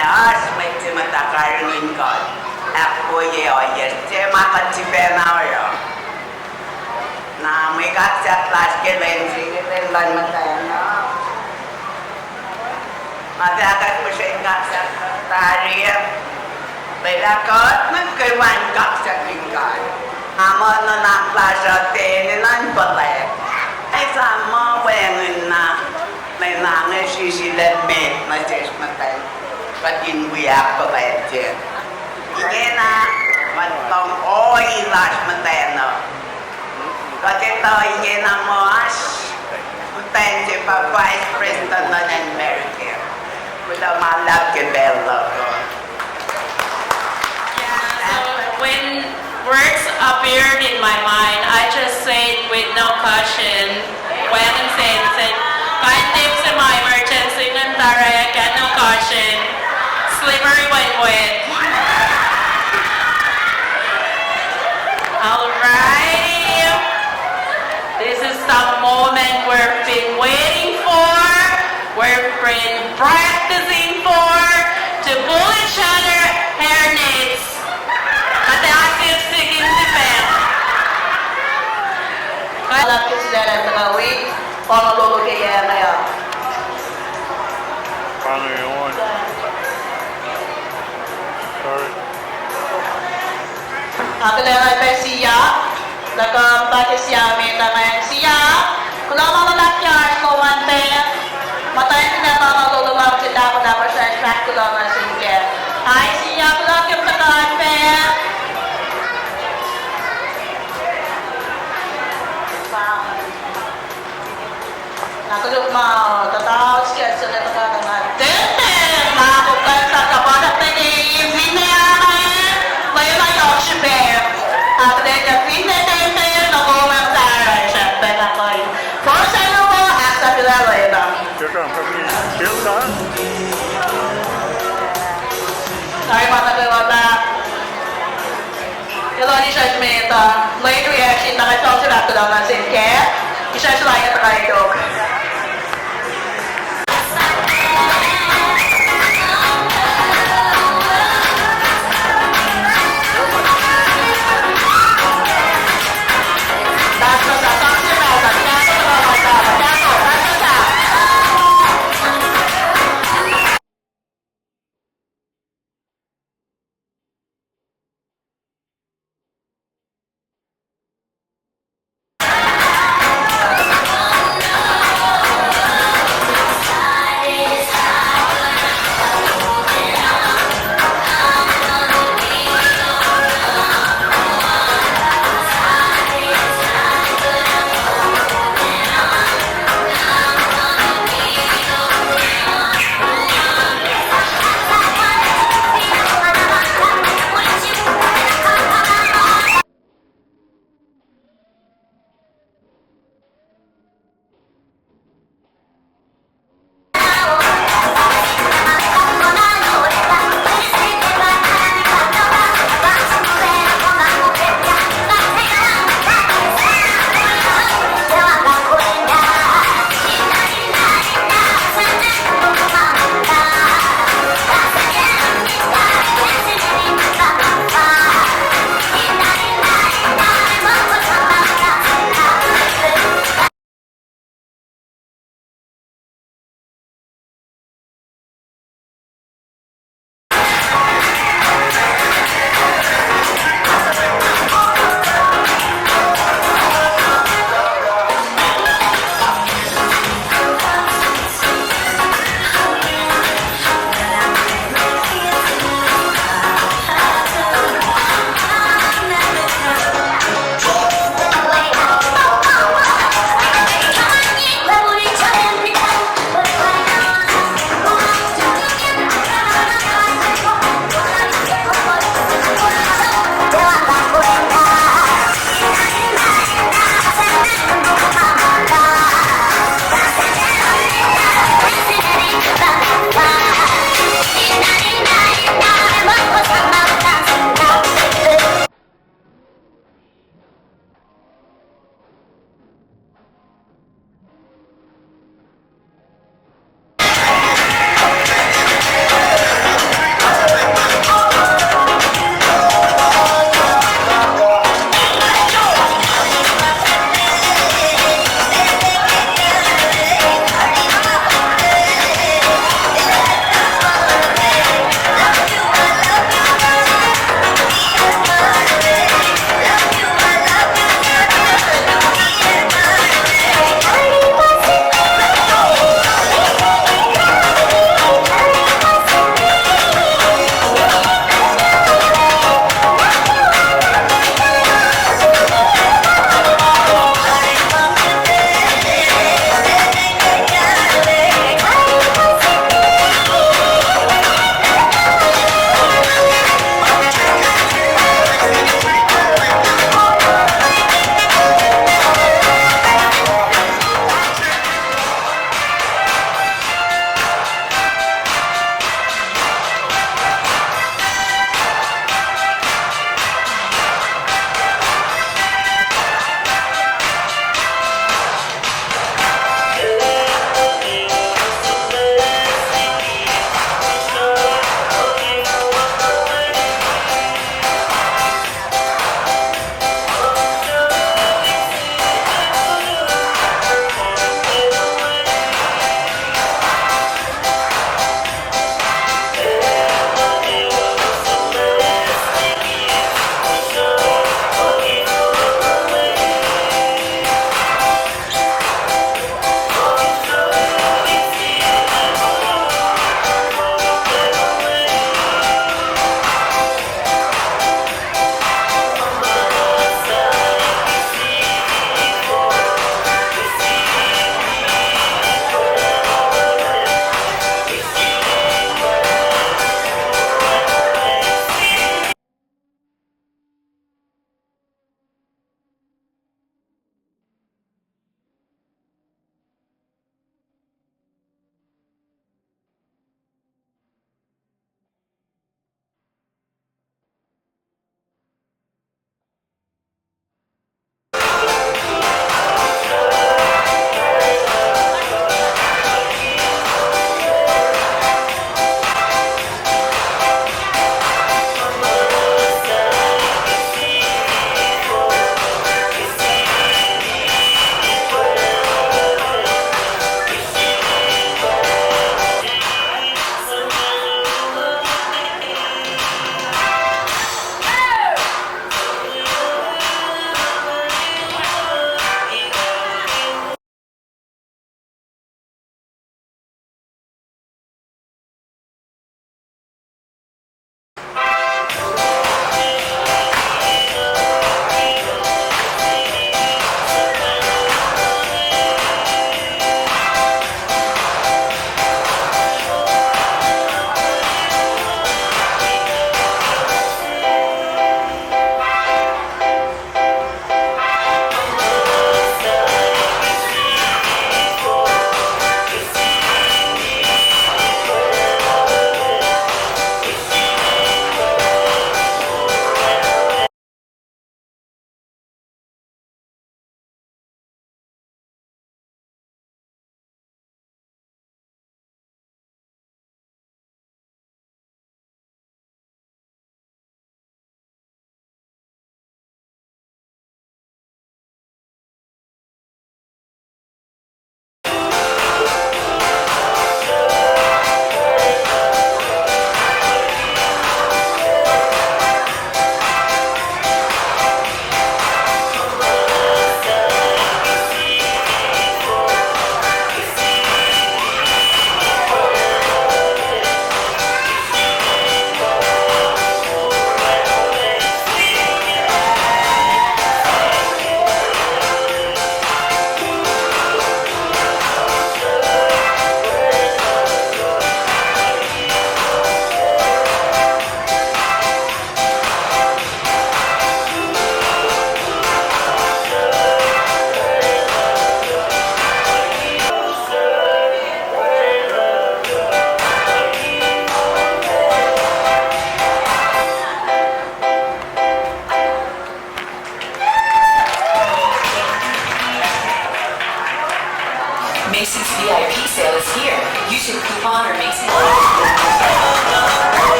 as may matakarin ko. Ako yes, makatsi penayo. Na may kaksa class ke lensi ke lan matayana. Madakat mo siya kaksa tariya. Belakot nagkawan kaksa lingkay. Amo na naklasa tenilan balay. Ay sama wengen na may nange sisilat me majes matay. Patin buyak balay jen. Ige na matong ilas matay no. Kasi to ige na mo as matay si pa Vice President na ng America. Wala malap ke bello ko. When words appeared in my mind, I just said with no caution, when and said, kahit tips in my emergency ng taray, get no caution, slippery when wet. Alrighty, this is the moment we've been waiting for, we've been practicing for, to pull each other hair knits. Malapit sila ng tagawid, pangulog kaya kaya. Paano yun? Sorry. Kailangan pa siya, nagpapati siya, may tamayan siya. Kung lang mga lakyan, kumante, matayin na mga lulubang sila kung dapat siya, track ko lang ang singke. Ay siya, kung lang yung pagkakante. Nakulog mo, tataos ka sa natakalangan. Tenten! Nakakupal sa kapatak na name, hinayakain, may mayok siya bear. At then, yung pinatenten, nakumang taray siya, petakoy. For sa lumo, at sa pilaway ba? Silkan? Sorry, mga nagawata. Yung ni judgment, late reaction, nakatong sila ko lang ang sinke. Isa sila yung takay